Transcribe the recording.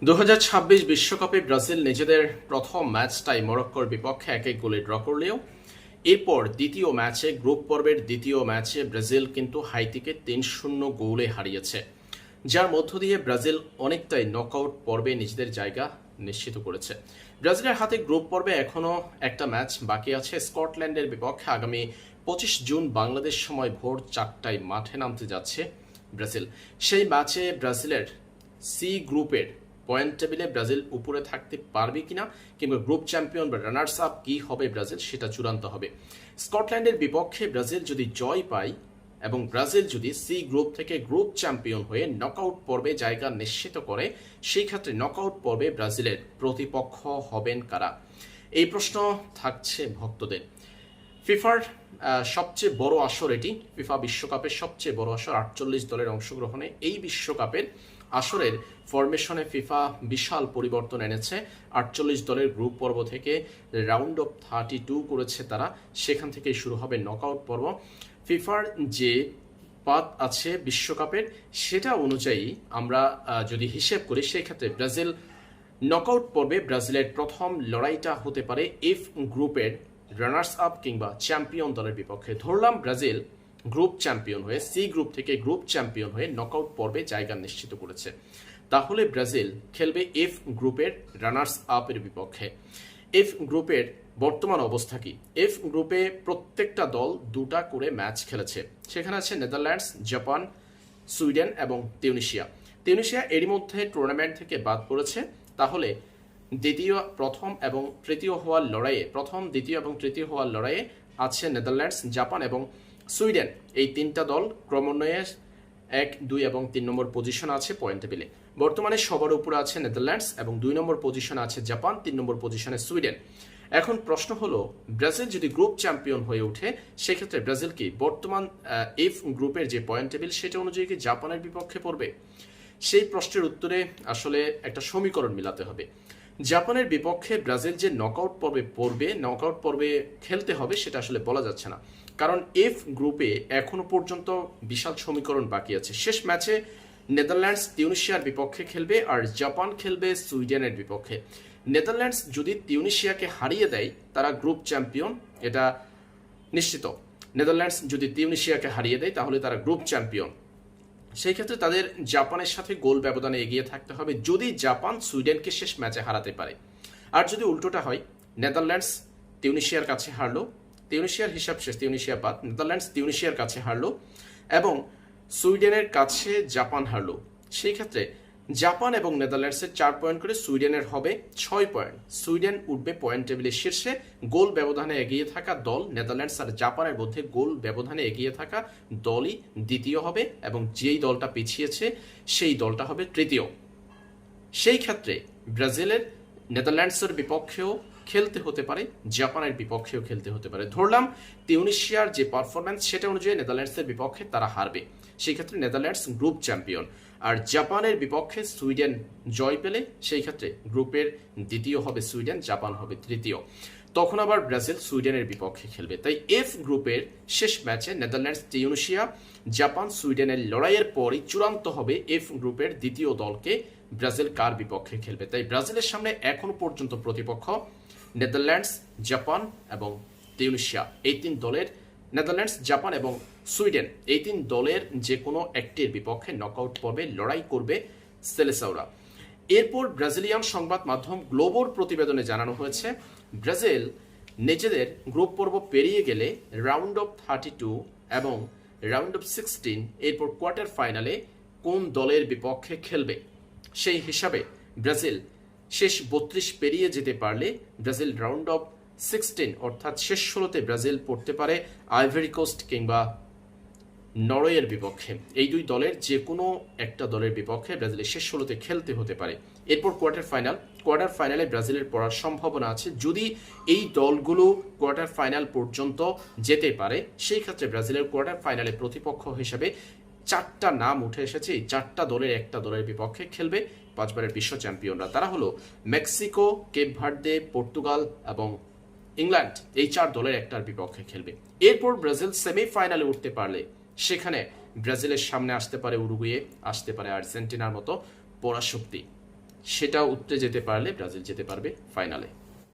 2026 বিশ্বকাপে ব্রাজিল নিজেদের প্রথম ম্যাচটাই মরক্কোর বিপক্ষে 1-1 গোলে ড্র করলেও এরপর দ্বিতীয় ম্যাচে গ্রুপ পর্বের দ্বিতীয় ম্যাচে ব্রাজিল কিন্তু হাইতিকে 3-0 গোলে হারিয়েছে, যার মধ্য দিয়ে ব্রাজিল অনেকটাই নকআউট পর্বে নিজেদের জায়গা নিশ্চিত করেছে। ব্রাজিলের হাতে গ্রুপ পর্বে এখনও একটা ম্যাচ বাকি আছে। স্কটল্যান্ডের বিপক্ষে আগামী 25 জুন বাংলাদেশ সময় ভোর 4টায় মাঠে নামতে যাচ্ছে ব্রাজিল। সেই ম্যাচে ব্রাজিলের সি গ্রুপের পয়েন্ট টেবিলে ব্রাজিল উপরে থাকতে পারবে কিনা কিংবা গ্রুপ চ্যাম্পিয়ন বা রানার্স আপ কি হবে ব্রাজিল, সেটা চূড়ান্ত হবে। স্কটল্যান্ডের বিপক্ষে ব্রাজিল যদি জয় পায় এবং ব্রাজিল যদি সি গ্রুপ থেকে গ্রুপ চ্যাম্পিয়ন হয়ে নকআউট পর্বে জায়গা নিশ্চিত করে, সেই ক্ষেত্রে নকআউট পর্বে ব্রাজিলের প্রতিপক্ষ হবেন কারা, এই প্রশ্ন থাকছে ভক্তদের। ফিফার সবচেয়ে বড় আসর এটি, ফিফা বিশ্বকাপের সবচেয়ে বড় আসর। 48 দলের অংশগ্রহণে এই বিশ্বকাপের আসরের ফরমেশনে ফিফা বিশাল পরিবর্তন এনেছে। 48 দলের গ্রুপ পর্ব থেকে রাউন্ড অফ 32 করেছে তারা, সেখান থেকেই শুরু হবে নকআউট পর্ব। ফিফার যে পাত আছে বিশ্বকাপের, সেটা অনুযায়ী আমরা যদি হিসেব করি, সেই ক্ষেত্রে ব্রাজিল নকআউট পর্বে ব্রাজিলের প্রথম লড়াইটা হতে পারে এফ গ্রুপের রানার্স আপ কিংবা চ্যাম্পিয়ন দলের বিপক্ষে। ধরলাম ব্রাজিল গ্রুপ চ্যাম্পিয়ন হয়ে সি গ্রুপ থেকে গ্রুপ চ্যাম্পিয়ন হয়ে নকআউট পর্বে জায়গা নিশ্চিত করেছে, তাহলে ব্রাজিল খেলবে এফ গ্রুপের রানার্স আপের বিপক্ষে। এফ গ্রুপের বর্তমান অবস্থা কি? এফ গ্রুপে প্রত্যেকটা দল 2টা করে ম্যাচ খেলেছে। সেখানে আছে নেদারল্যান্ডস, জাপান, সুইডেন এবং তিউনিশিয়া এরই মধ্যে টুর্নামেন্ট থেকে বাদ পড়েছে। তাহলে প্রথম এবং তৃতীয় হওয়ার লড়াইয়ে আছে নেদারল্যান্ডস, জাপান এবং সুইডেন। এই 3টা দল ক্রমান্বয়ে 1, 2 এবং 3 নম্বর পজিশন আছে পয়েন্ট টেবিলে। বর্তমানে সবার উপরে আছে নেদারল্যান্ডস এবং 2 নম্বর পজিশনে আছে জাপান, 3 নম্বর পজিশনে সুইডেন। এখন প্রশ্ন হলো, ব্রাজিল যদি গ্রুপ চ্যাম্পিয়ন হয়ে ওঠে, সেক্ষেত্রে ব্রাজিল কি বর্তমান এফ গ্রুপের যে পয়েন্ট টেবিল সেটা অনুযায়ী কি জাপানের বিপক্ষে পড়বে? সেই প্রশ্নের উত্তরে আসলে একটা সমীকরণ মিলাতে হবে। জাপানের বিপক্ষে ব্রাজিল যে নকআউট পর্বে খেলতে হবে, সেটা আসলে বলা যাচ্ছে না, কারণ এফ গ্রুপে এখনো পর্যন্ত বিশাল সমীকরণ বাকি আছে। শেষ ম্যাচে নেদারল্যান্ডস তিউনিশিয়ার বিপক্ষে খেলবে আর জাপান খেলবে সুইডেনের বিপক্ষে। নেদারল্যান্ডস যদি তিউনিশিয়াকে হারিয়ে দেয়, তারা গ্রুপ চ্যাম্পিয়ন, এটা নিশ্চিত। নেদারল্যান্ডস যদি তিউনিশিয়াকে হারিয়ে দেয়, তাহলে তারা গ্রুপ চ্যাম্পিয়ন। সেই ক্ষেত্রে তাদের জাপানের সাথে গোল ব্যবধানে এগিয়ে থাকতে হবে যদি জাপান সুইডেনকে শেষ ম্যাচে হারাতে পারে। আর যদি উল্টোটা হয়, নেদারল্যান্ডস তিউনিশিয়ার কাছে হারলো, তিউনিশিয়ার হিসাব শেষ, তিউনিশিয়া বাদ, নেদারল্যান্ডস তিউনিশিয়ার কাছে হারলো এবং সুইডেনের কাছে জাপান হারলো, সেই ক্ষেত্রে জাপান এবং নেদারল্যান্ডসের 4 পয়েন্ট করে, সুইডেনের হবে 6 পয়েন্ট। সুইডেন উঠবে পয়েন্ট টেবিলের শীর্ষে। গোল ব্যবধানে এগিয়ে থাকা দল নেদারল্যান্ডস আর জাপানের মধ্যে গোল ব্যবধানে এগিয়ে থাকা দলই দ্বিতীয় হবে এবং যেই দলটা পিছিয়েছে সেই দলটা হবে তৃতীয়। সেই ক্ষেত্রে ব্রাজিলের নেদারল্যান্ডসের বিপক্ষেও খেলতে হতে পারে, জাপানের বিপক্ষেও খেলতে হতে পারে। ধরলাম তিউনিশিয়ার যে পারফরম্যান্স সেটা অনুযায়ী নেদারল্যান্ডসের বিপক্ষে তারা হারবে, সেই ক্ষেত্রে নেদারল্যান্ডস গ্রুপ চ্যাম্পিয়ন। আর জাপানের বিপক্ষে সুইডেন জয় পেলে সেই ক্ষেত্রে গ্রুপের দ্বিতীয় হবে সুইডেন, জাপান হবে তৃতীয়। তখন আবার ব্রাজিল সুইডেনের বিপক্ষে খেলবে। তাই এফ গ্রুপের শেষ ম্যাচে নেদারল্যান্ডস তিউনিশিয়া, জাপান সুইডেনের লড়াইয়ের পরই চূড়ান্ত হবে এফ গ্রুপের দ্বিতীয় দলকে ব্রাজিল কার বিপক্ষে খেলবে। তাই ব্রাজিলের সামনে এখনো পর্যন্ত প্রতিপক্ষ নেদারল্যান্ডস, জাপান এবং তিউনিশিয়া। এই 3 দলের, নেদারল্যান্ডস, জাপান এবং সুইডেন, এই 3 দলের যে কোনো একটির বিপক্ষে নকআউট পর্বে লড়াই করবে সেলেসাওরা। এরপর ব্রাজিলিয়ান সংবাদ মাধ্যম গ্লোবোর প্রতিবেদনে জানানো হয়েছে, ব্রাজিল নিজেদের গ্রুপ পর্ব পেরিয়ে গেলে রাউন্ড অফ 32 এবং রাউন্ড অফ 16, এরপর কোয়ার্টার ফাইনালে কোন দলের বিপক্ষে খেলবে, সেই হিসাবে ব্রাজিল শেষ 32 পেরিয়ে যেতে পারলে ব্রাজিল রাউন্ড অফ 16 অর্থাৎ শেষ 16তে ব্রাজিল পড়তে পারে আইভরি কোস্ট কিংবা নরওয়ের বিপক্ষে। এই 2 দলের যে কোনো একটা দলের বিপক্ষে ব্রাজিলের শেষ 16তে খেলতে হতে পারে। এরপর কোয়ার্টার ফাইনালে ব্রাজিলের পড়ার সম্ভাবনা আছে। যদি এই দলগুলো কোয়ার্টার ফাইনাল পর্যন্ত যেতে পারে, সেই ক্ষেত্রে ব্রাজিলের কোয়ার্টার ফাইনালে প্রতিপক্ষ হিসেবে 4টা নাম উঠে এসেছে। এই 4টা দলের একটা দলের বিপক্ষে খেলবে 5বারের বিশ্ব চ্যাম্পিয়নরা। তারা হলো মেক্সিকো, কেপ ভার্দে, পর্তুগাল এবং ইংল্যান্ড। এই 4 দলের একটার বিপক্ষে খেলবে। এরপর ব্রাজিল সেমিফাইনালে উঠতে পারলে সেখানে ব্রাজিলের সামনে আসতে পারে উরুগুয়ে, আসতে পারে আর্জেন্টিনার মতো পরাশক্তি। সেটা উতরে যেতে পারলে ব্রাজিল যেতে পারবে ফাইনালে।